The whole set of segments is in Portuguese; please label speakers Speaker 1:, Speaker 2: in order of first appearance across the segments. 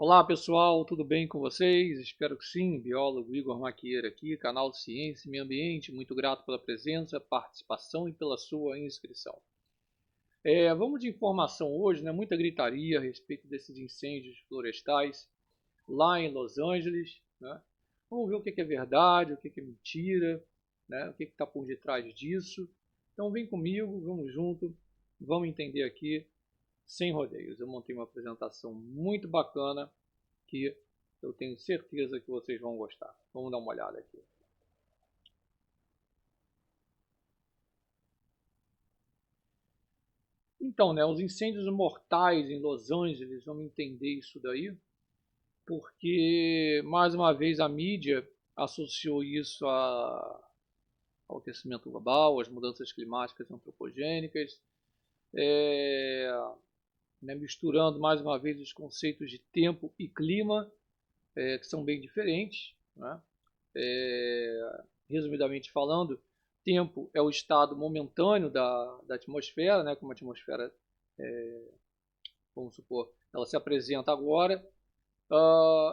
Speaker 1: Olá pessoal, tudo bem com vocês? Espero que sim. Biólogo Igor Maquieira aqui, canal de Ciência e Meio Ambiente. Muito grato pela presença, participação e pela sua inscrição. Vamos de informação hoje, né? Muita gritaria a respeito desses incêndios florestais lá em Los Angeles, né? Vamos ver o que é verdade, o que é mentira, né? O que está por detrás disso. Então vem comigo, vamos junto, vamos entender aqui sem rodeios. Eu montei uma apresentação muito bacana que eu tenho certeza que vocês vão gostar. Vamos dar uma olhada aqui. Então, né, os incêndios mortais em Los Angeles, vamos entender isso daí, porque, mais uma vez, a mídia associou isso ao aquecimento global, às mudanças climáticas antropogênicas, né, misturando, mais uma vez, os conceitos de tempo e clima, que são bem diferentes, né? Resumidamente falando, tempo é o estado momentâneo da atmosfera, né? Como a atmosfera, vamos supor, ela se apresenta agora,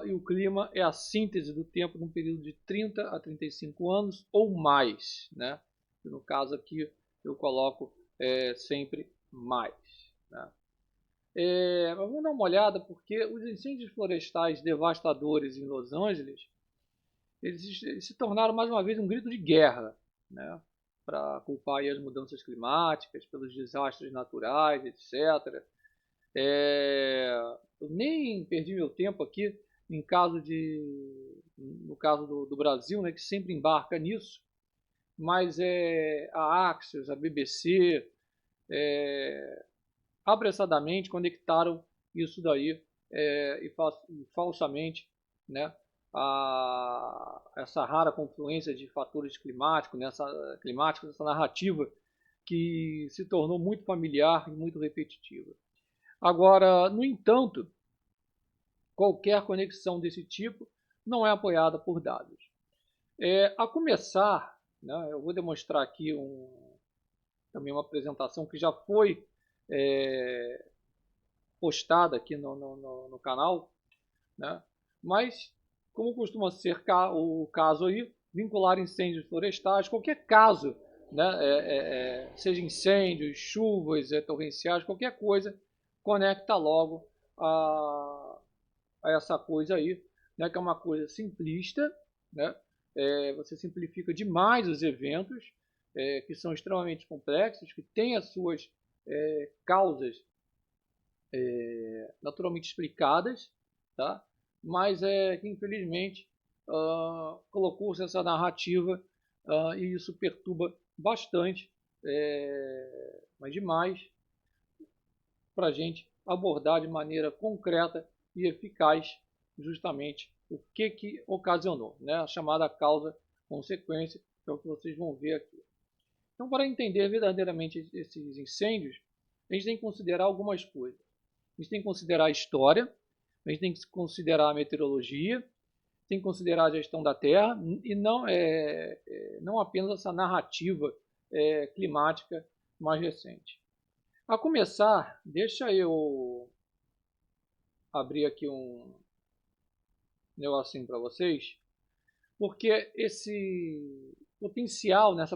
Speaker 1: e o clima é a síntese do tempo num período de 30 a 35 anos ou mais, né? No caso aqui eu coloco sempre mais, né? Vamos dar uma olhada porque os incêndios florestais devastadores em Los Angeles eles se tornaram mais uma vez um grito de guerra, né? Para culpar as mudanças climáticas, pelos desastres naturais, etc. Eu nem perdi meu tempo aqui no caso do Brasil, né, que sempre embarca nisso, mas a Axios, a BBC, apressadamente conectaram isso daí e falsamente, né, essa rara confluência de fatores climáticos, essa narrativa que se tornou muito familiar e muito repetitiva. Agora, no entanto, qualquer conexão desse tipo não é apoiada por dados. A começar, né, eu vou demonstrar aqui também uma apresentação que já foi postada aqui no canal, né, mas como costuma ser o caso aí, vincular incêndios florestais, qualquer caso, né, seja incêndios, chuvas torrenciais, qualquer coisa, conecta logo a essa coisa aí, né, que é uma coisa simplista, né, você simplifica demais os eventos, que são extremamente complexos, que têm as suas causas naturalmente explicadas, tá? Mas que infelizmente colocou-se essa narrativa e isso perturba bastante, mas demais, para a gente abordar de maneira concreta e eficaz justamente o que ocasionou, né? A chamada causa-consequência, que é o que vocês vão ver aqui. Então, para entender verdadeiramente esses incêndios, a gente tem que considerar algumas coisas. A gente tem que considerar a história, a gente tem que considerar a meteorologia, tem que considerar a gestão da terra e não apenas essa narrativa climática mais recente. A começar, deixa eu abrir aqui um negocinho para vocês, porque essa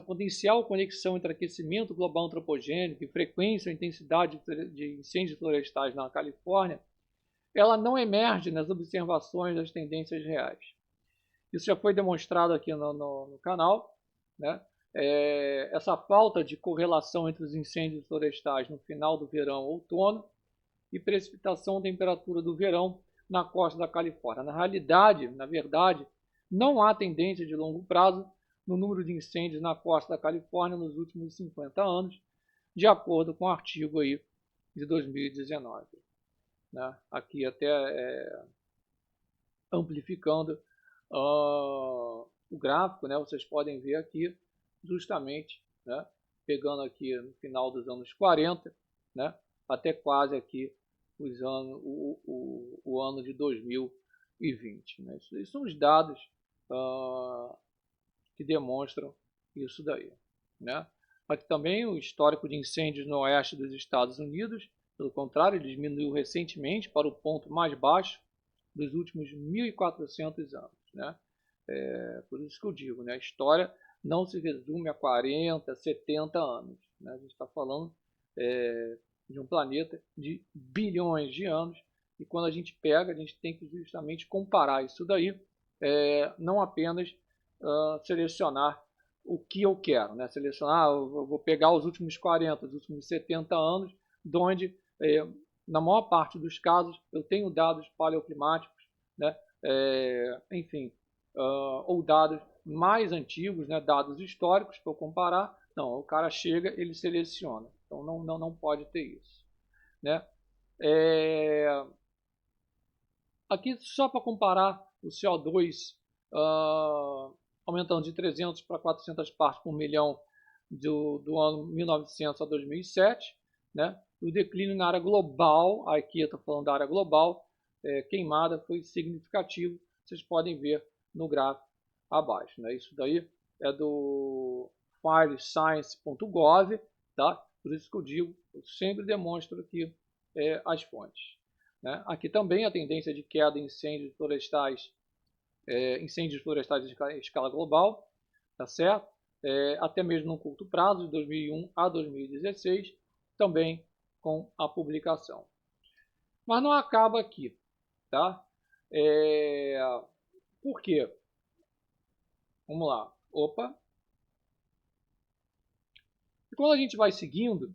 Speaker 1: potencial conexão entre aquecimento global antropogênico e frequência ou intensidade de incêndios florestais na Califórnia, ela não emerge nas observações das tendências reais. Isso já foi demonstrado aqui no canal, né? Essa falta de correlação entre os incêndios florestais no final do verão ou outono e precipitação temperatura do verão na costa da Califórnia. Na verdade, não há tendência de longo prazo no número de incêndios na costa da Califórnia nos últimos 50 anos, de acordo com o artigo aí de 2019. Né? Aqui até amplificando o gráfico, né? Vocês podem ver aqui justamente, né? Pegando aqui no final dos anos 40, né? Até quase aqui o ano de 2020. Né? Isso são os dados que demonstram isso daí. Né? Aqui também o histórico de incêndios no oeste dos Estados Unidos, pelo contrário, ele diminuiu recentemente para o ponto mais baixo dos últimos 1.400 anos, né? Por isso que eu digo, né? A história não se resume a 40, 70 anos, né? A gente está falando de um planeta de bilhões de anos, e quando a gente pega, a gente tem que justamente comparar isso daí, não apenas selecionar o que eu quero, né? Selecionar, eu vou pegar os últimos 40, os últimos 70 anos, de onde, na maior parte dos casos, eu tenho dados paleoclimáticos, né? Enfim, ou dados mais antigos, né? Dados históricos para eu comparar. Não, o cara chega, ele seleciona. Então não pode ter isso, né? Aqui só para comparar o CO2 aumentando de 300 para 400 partes por milhão do ano 1900 a 2007, né? O declínio na área global, aqui eu estou falando da área global, queimada, foi significativo. Vocês podem ver no gráfico abaixo, né? Isso daí é do firescience.gov, tá? Por isso que eu digo, eu sempre demonstro aqui as fontes, né? Aqui também a tendência de queda em incêndios florestais em escala global, tá certo? Até mesmo no curto prazo, de 2001 a 2016, também com a publicação. Mas não acaba aqui, tá? Por quê? Vamos lá. Opa! E quando a gente vai seguindo,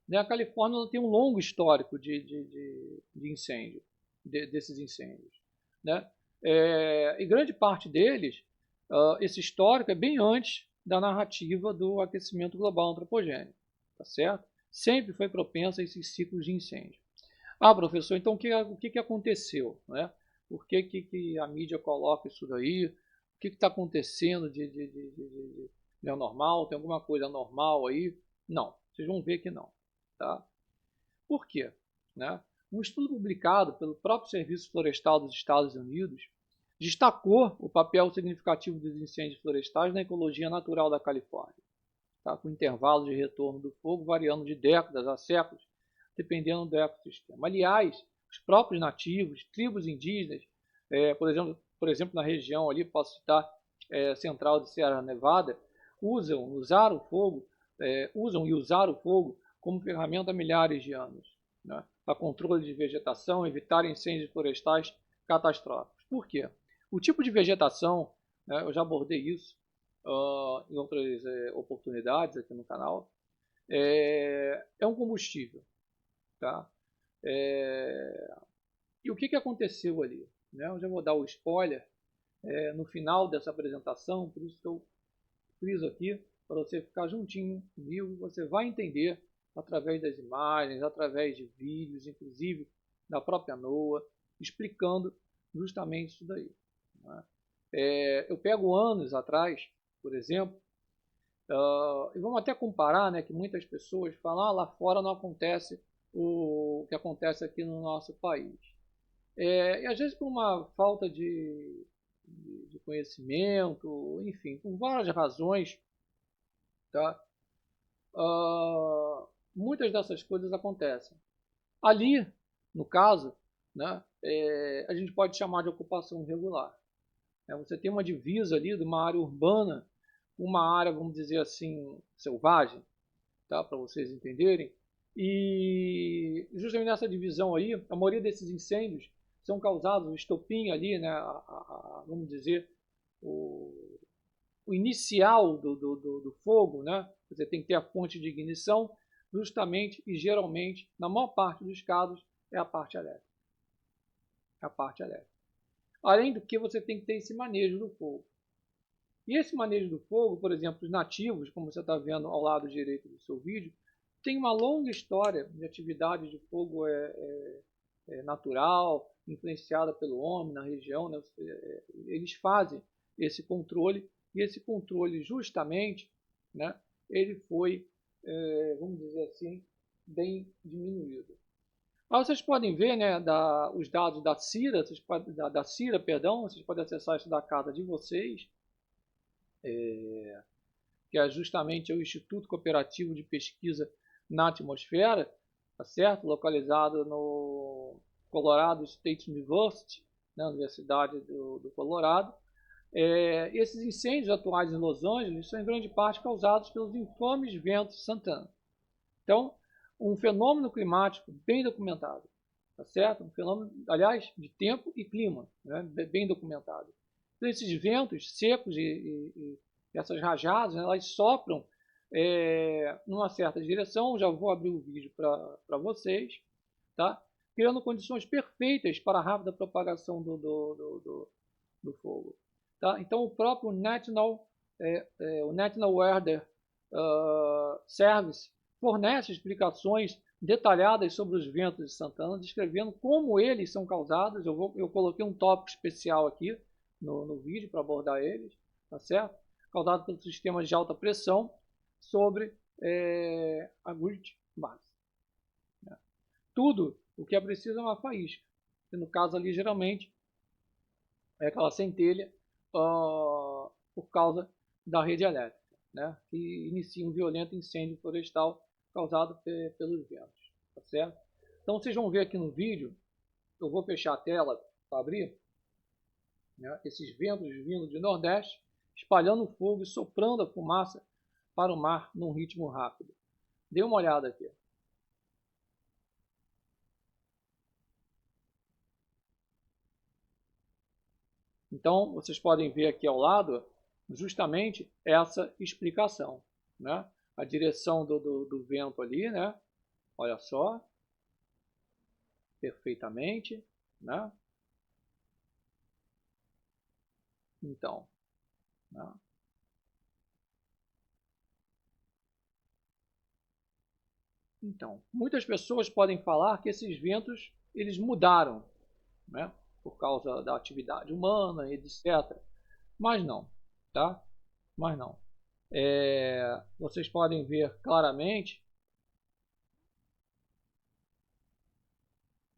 Speaker 1: né, a Califórnia tem um longo histórico de incêndio, desses incêndios, né? E grande parte deles, esse histórico é bem antes da narrativa do aquecimento global antropogênico, tá certo? Sempre foi propenso a esses ciclos de incêndio. Ah, professor, então o que aconteceu, né? Por que a mídia coloca isso daí? O que está acontecendo de anormal? Tem alguma coisa anormal aí? Não, vocês vão ver que não, tá? Por quê? Né? Um estudo publicado pelo próprio Serviço Florestal dos Estados Unidos destacou o papel significativo dos incêndios florestais na ecologia natural da Califórnia, tá? Com intervalos de retorno do fogo variando de décadas a séculos, dependendo do ecossistema. Aliás, os próprios nativos, tribos indígenas, por exemplo, na região ali, posso citar central de Sierra Nevada, usam e usaram o fogo como ferramenta há milhares de anos, né? Para controle de vegetação, evitar incêndios florestais catastróficos. Por quê? O tipo de vegetação, né, eu já abordei isso em outras oportunidades aqui no canal, é um combustível, tá? E o que aconteceu ali? Né? Eu já vou dar o spoiler no final dessa apresentação, por isso que eu friso aqui, para você ficar juntinho comigo, você vai entender através das imagens, através de vídeos, inclusive da própria NOAA, explicando justamente isso daí, né? Eu pego anos atrás, por exemplo, e vamos até comparar, né, que muitas pessoas falam, lá fora não acontece o que acontece aqui no nosso país. E às vezes por uma falta de conhecimento, enfim, por várias razões, tá? Muitas dessas coisas acontecem. Ali, no caso, né, a gente pode chamar de ocupação irregular. Você tem uma divisa ali de uma área urbana, uma área, vamos dizer assim, selvagem, tá? Para vocês entenderem. E justamente nessa divisão aí, a maioria desses incêndios são causados, o estopim ali, né, vamos dizer, o inicial do fogo, né? Você tem que ter a fonte de ignição, justamente e geralmente, na maior parte dos casos, é a parte elétrica. A parte elétrica. Além do que você tem que ter esse manejo do fogo. E esse manejo do fogo, por exemplo, os nativos, como você está vendo ao lado direito do seu vídeo, tem uma longa história de atividade de fogo natural, influenciada pelo homem na região, né? Eles fazem esse controle, e esse controle justamente, né, ele foi, vamos dizer assim, bem diminuído. Mas vocês podem ver, né, os dados da CIRA, da CIRA, perdão, vocês podem acessar isso da casa de vocês, que é justamente o Instituto Cooperativo de Pesquisa na Atmosfera, tá certo? Localizado no Colorado State University, na Universidade do Colorado. Esses incêndios atuais em Los Angeles são em grande parte causados pelos infames ventos de Santana. Então, um fenômeno climático bem documentado, tá certo? Um fenômeno, aliás, de tempo e clima, né? Bem documentado. Então, esses ventos secos e essas rajadas, né, elas sopram numa certa direção. Já vou abrir o vídeo para vocês, tá? Criando condições perfeitas para a rápida propagação do fogo. Tá? Então, o próprio National Weather Service fornece explicações detalhadas sobre os ventos de Santana, descrevendo como eles são causados. Eu coloquei um tópico especial aqui no vídeo para abordar eles, tá certo? Causado pelos sistemas de alta pressão sobre a grid base. Tudo o que é preciso é uma faísca, que no caso ali geralmente é aquela centelha por causa da rede elétrica, né, que inicia um violento incêndio florestal causado pelos ventos, tá certo? Então vocês vão ver aqui no vídeo, eu vou fechar a tela para abrir, né, esses ventos vindo de nordeste, espalhando fogo e soprando a fumaça para o mar num ritmo rápido. Dê uma olhada aqui. Então, vocês podem ver aqui ao lado justamente essa explicação, né? A direção do vento ali, né? Olha só, perfeitamente, né? Então, né? Então, muitas pessoas podem falar que esses ventos eles mudaram, né? Por causa da atividade humana, etc. Mas não, tá? Mas não. Vocês podem ver claramente.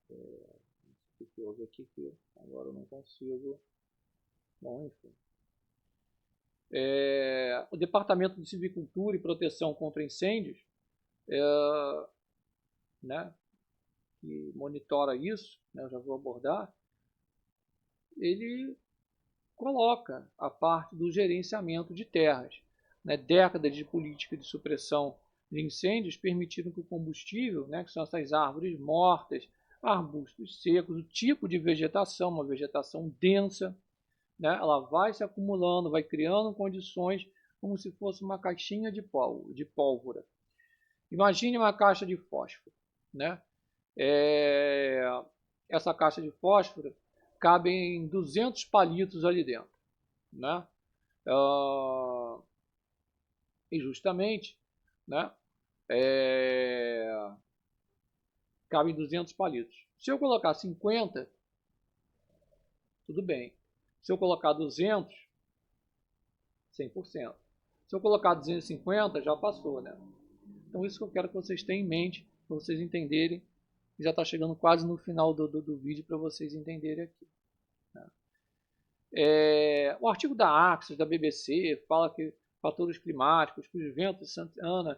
Speaker 1: O que houve aqui que agora eu não consigo. Bom, enfim. O Departamento de Silvicultura e Proteção contra Incêndios, né, que monitora isso, né, eu já vou abordar, ele coloca a parte do gerenciamento de terras. Né, décadas de política de supressão de incêndios permitiram que o combustível, né, que são essas árvores mortas, arbustos secos, o tipo de vegetação, uma vegetação densa, né, ela vai se acumulando, vai criando condições como se fosse uma caixinha de pólvora. Imagine uma caixa de fósforo, né? Essa caixa de fósforo cabem 200 palitos ali dentro, né? E justamente, né? Cabem 200 palitos. Se eu colocar 50, tudo bem. Se eu colocar 200, 100%. Se eu colocar 250, já passou, né? Então isso que eu quero que vocês tenham em mente, para vocês entenderem. Já está chegando quase no final do vídeo para vocês entenderem aqui. Né? O artigo da Axios, da BBC, fala que fatores climáticos, que os ventos de Santana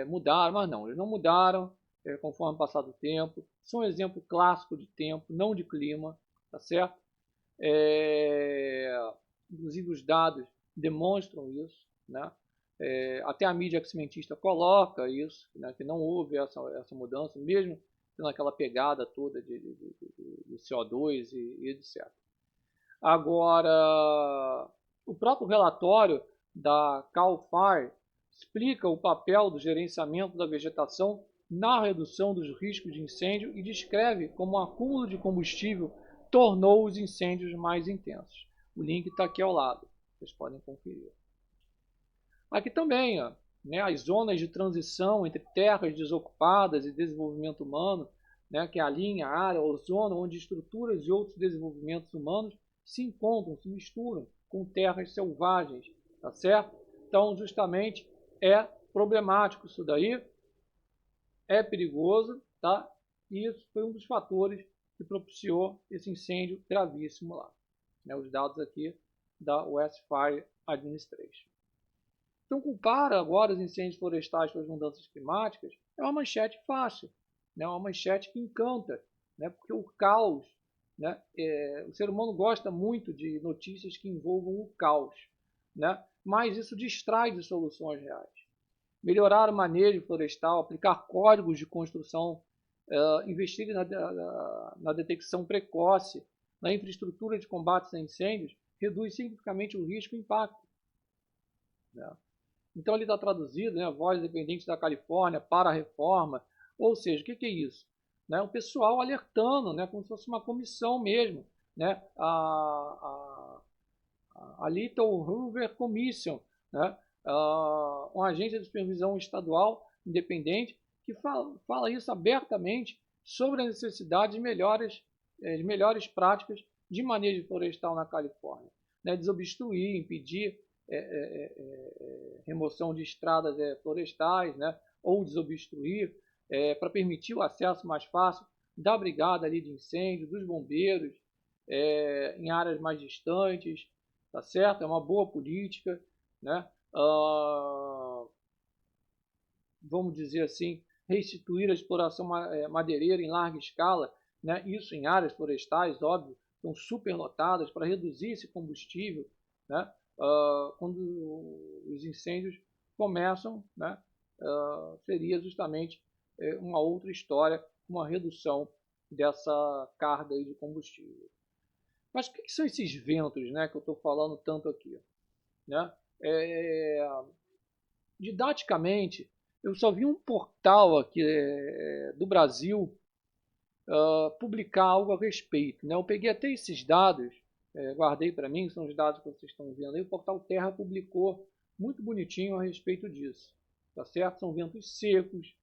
Speaker 1: mudaram, mas não, eles não mudaram conforme o passar do tempo. São um exemplo clássico de tempo, não de clima, tá certo? Inclusive os dados demonstram isso, né? Até a mídia cientista coloca isso, né, que não houve essa mudança, mesmo tendo aquela pegada toda de CO2 e etc. Agora, o próprio relatório da Cal Fire explica o papel do gerenciamento da vegetação na redução dos riscos de incêndio e descreve como o acúmulo de combustível tornou os incêndios mais intensos. O link está aqui ao lado, vocês podem conferir. Aqui também, ó, né, as zonas de transição entre terras desocupadas e desenvolvimento humano, né, que é a linha, a área ou zona onde estruturas e outros desenvolvimentos humanos se encontram, se misturam com terras selvagens, tá certo? Então, justamente, é problemático isso daí, é perigoso, tá? E isso foi um dos fatores que propiciou esse incêndio gravíssimo lá. Né, os dados aqui da West Fire Administration. Então, culpar agora os incêndios florestais pelas mudanças climáticas é uma manchete fácil, né? Uma manchete que encanta, né? Porque o caos né? O ser humano gosta muito de notícias que envolvam o caos, né? Mas isso distrai de soluções reais. Melhorar o manejo florestal, aplicar códigos de construção, investir na detecção precoce, na infraestrutura de combate a incêndios, reduz significativamente o risco e o impacto, né? Então ele está traduzido, né, Voz Dependente da Califórnia para a reforma, ou seja, o que é isso? Né, o pessoal alertando, né, como se fosse uma comissão mesmo, né, a Little Hoover Commission, né, uma agência de supervisão estadual independente que fala isso abertamente sobre a necessidade de melhores práticas de manejo florestal na Califórnia, né, desobstruir, impedir remoção de estradas florestais, né, ou desobstruir, para permitir o acesso mais fácil da brigada ali de incêndio, dos bombeiros, em áreas mais distantes, tá certo? É uma boa política, né? Vamos dizer assim, restituir a exploração madeireira em larga escala, né? Isso em áreas florestais, óbvio, estão superlotadas para reduzir esse combustível, né? Quando os incêndios começam, né? Seria justamente uma outra história, uma redução dessa carga aí de combustível. Mas o que são esses ventos, né, que eu estou falando tanto aqui? Né? Didaticamente, eu só vi um portal aqui do Brasil publicar algo a respeito, né? Eu peguei até esses dados, guardei para mim, são os dados que vocês estão vendo aí. O portal Terra publicou muito bonitinho a respeito disso, tá certo? São ventos secos,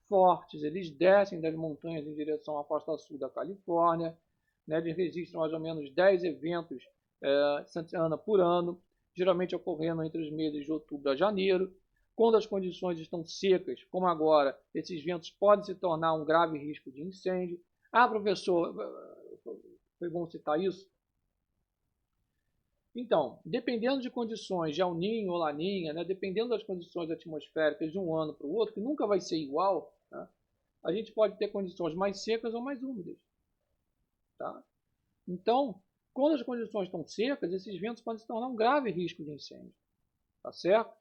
Speaker 1: fortes, eles descem das montanhas em direção à costa sul da Califórnia, né? Eles registram mais ou menos 10 eventos Santa Ana por ano, geralmente ocorrendo entre os meses de outubro a janeiro. Quando as condições estão secas, como agora, esses ventos podem se tornar um grave risco de incêndio. Ah, professor, foi bom citar isso? Então, dependendo de condições de El Niño ou Laninha, né, dependendo das condições atmosféricas de um ano para o outro, que nunca vai ser igual, né, a gente pode ter condições mais secas ou mais úmidas. Tá? Então, quando as condições estão secas, esses ventos podem se tornar um grave risco de incêndio. Tá certo?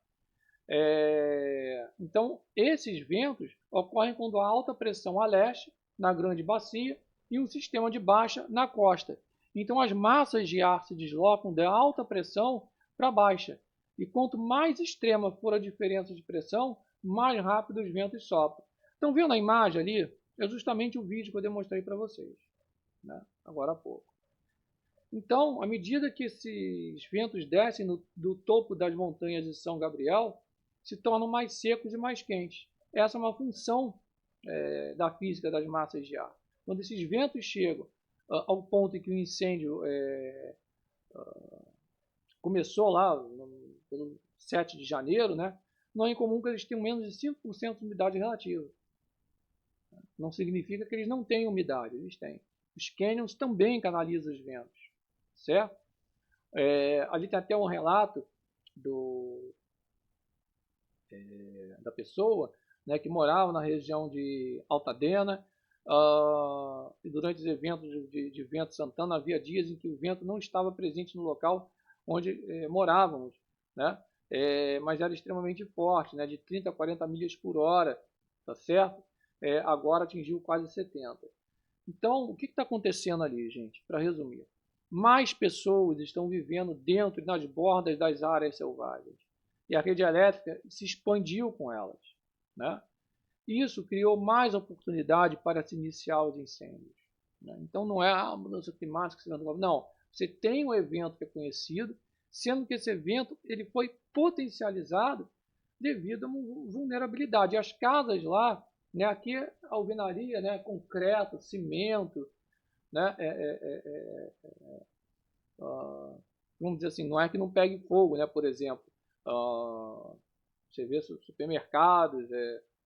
Speaker 1: Então, esses ventos ocorrem quando há alta pressão a leste, na grande bacia, e um sistema de baixa na costa. Então, as massas de ar se deslocam da alta pressão para baixa. E quanto mais extrema for a diferença de pressão, mais rápido os ventos sopram. Estão vendo a imagem ali? É justamente o vídeo que eu demonstrei para vocês, né, agora há pouco. Então, à medida que esses ventos descem do topo das montanhas de São Gabriel, se tornam mais secos e mais quentes. Essa é uma função da física das massas de ar. Quando esses ventos chegam ao ponto em que o incêndio começou lá, pelo 7 de janeiro, né, não é incomum que eles tenham menos de 5% de umidade relativa. Não significa que eles não têm umidade, eles têm. Os canyons também canalizam os ventos, certo? Ali tem até um relato da pessoa, né, que morava na região de Altadena, e durante os eventos de vento Santana havia dias em que o vento não estava presente no local onde morávamos, né, mas era extremamente forte, né, de 30 a 40 milhas por hora, tá certo? Agora atingiu quase 70. Então, o que está acontecendo ali, gente? Para resumir, mais pessoas estão vivendo dentro e nas bordas das áreas selvagens. E a rede elétrica se expandiu com elas, né? Isso criou mais oportunidade para se iniciar os incêndios, né? Então não é a mudança climática, não. Você tem um evento que é conhecido, sendo que esse evento ele foi potencializado devido a uma vulnerabilidade. E as casas lá, né, aqui a alvenaria, né, concreto, cimento, né, vamos dizer assim, não é que não pegue fogo, né, por exemplo. Você vê supermercados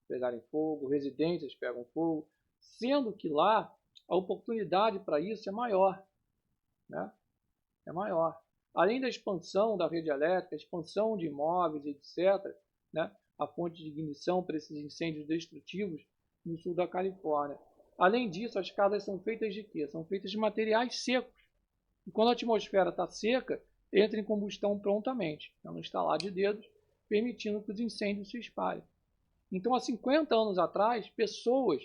Speaker 1: pegarem fogo, residências pegam fogo, sendo que lá a oportunidade para isso é maior, né? É maior. Além da expansão da rede elétrica, expansão de imóveis, etc., né? A fonte de ignição para esses incêndios destrutivos no sul da Califórnia. Além disso, as casas são feitas de quê? São feitas de materiais secos. E quando a atmosfera está seca, entra em combustão prontamente, é um estalar de dedos, permitindo que os incêndios se espalhem. Então, há 50 anos atrás, pessoas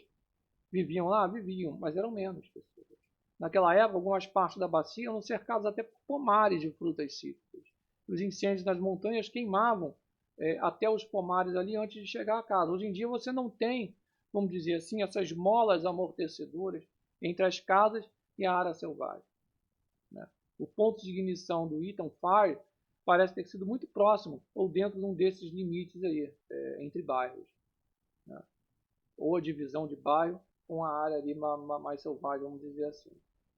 Speaker 1: viviam lá? Viviam, mas eram menos pessoas. Naquela época, algumas partes da bacia eram cercadas até por pomares de frutas cítricas. Os incêndios nas montanhas queimavam até os pomares ali antes de chegar à casa. Hoje em dia você não tem, vamos dizer assim, essas molas amortecedoras entre as casas e a área selvagem. Né? O ponto de ignição do Eaton Fire parece ter sido muito próximo ou dentro de um desses limites aí, entre bairros. Né? Ou a divisão de bairro com a área ali mais selvagem, vamos dizer assim.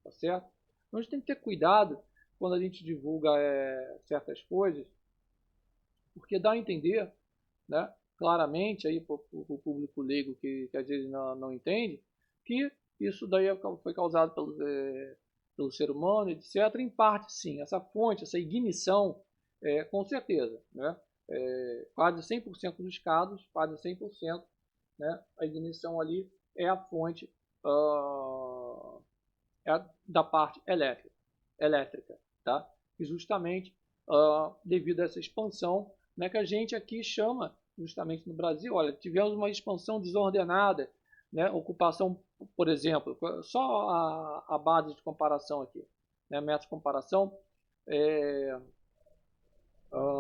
Speaker 1: Tá certo? Então a gente tem que ter cuidado quando a gente divulga certas coisas, porque dá a entender, né, claramente aí para o público leigo que às vezes não entende, que isso daí foi causado pelo ser humano, etc. Em parte, sim. Essa fonte, essa ignição, com certeza, né? Quase 100% dos casos, quase 100%, né? A ignição ali é a fonte da parte elétrica, tá? E justamente devido a essa expansão, né, que a gente aqui chama, justamente no Brasil, olha, tivemos uma expansão desordenada, né, ocupação, por exemplo, só a base de comparação aqui, né, método de comparação,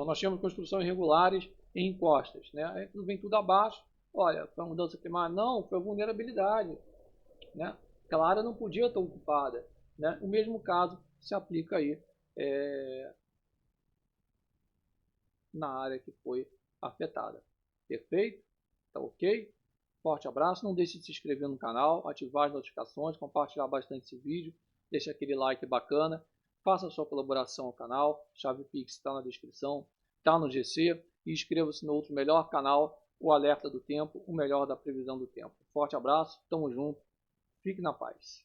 Speaker 1: nós tínhamos construções irregulares em encostas, né, aí vem tudo abaixo, olha, foi mudança climática? Não, foi vulnerabilidade, né, aquela área não podia estar ocupada, né, o mesmo caso se aplica aí na área que foi afetada. Perfeito? Tá ok? Forte abraço, não deixe de se inscrever no canal, ativar as notificações, compartilhar bastante esse vídeo, deixa aquele like bacana, faça a sua colaboração ao canal, chave Pix está na descrição, está no GC, e inscreva-se no outro melhor canal, o Alerta do Tempo, o melhor da previsão do tempo. Forte abraço, tamo junto, fique na paz.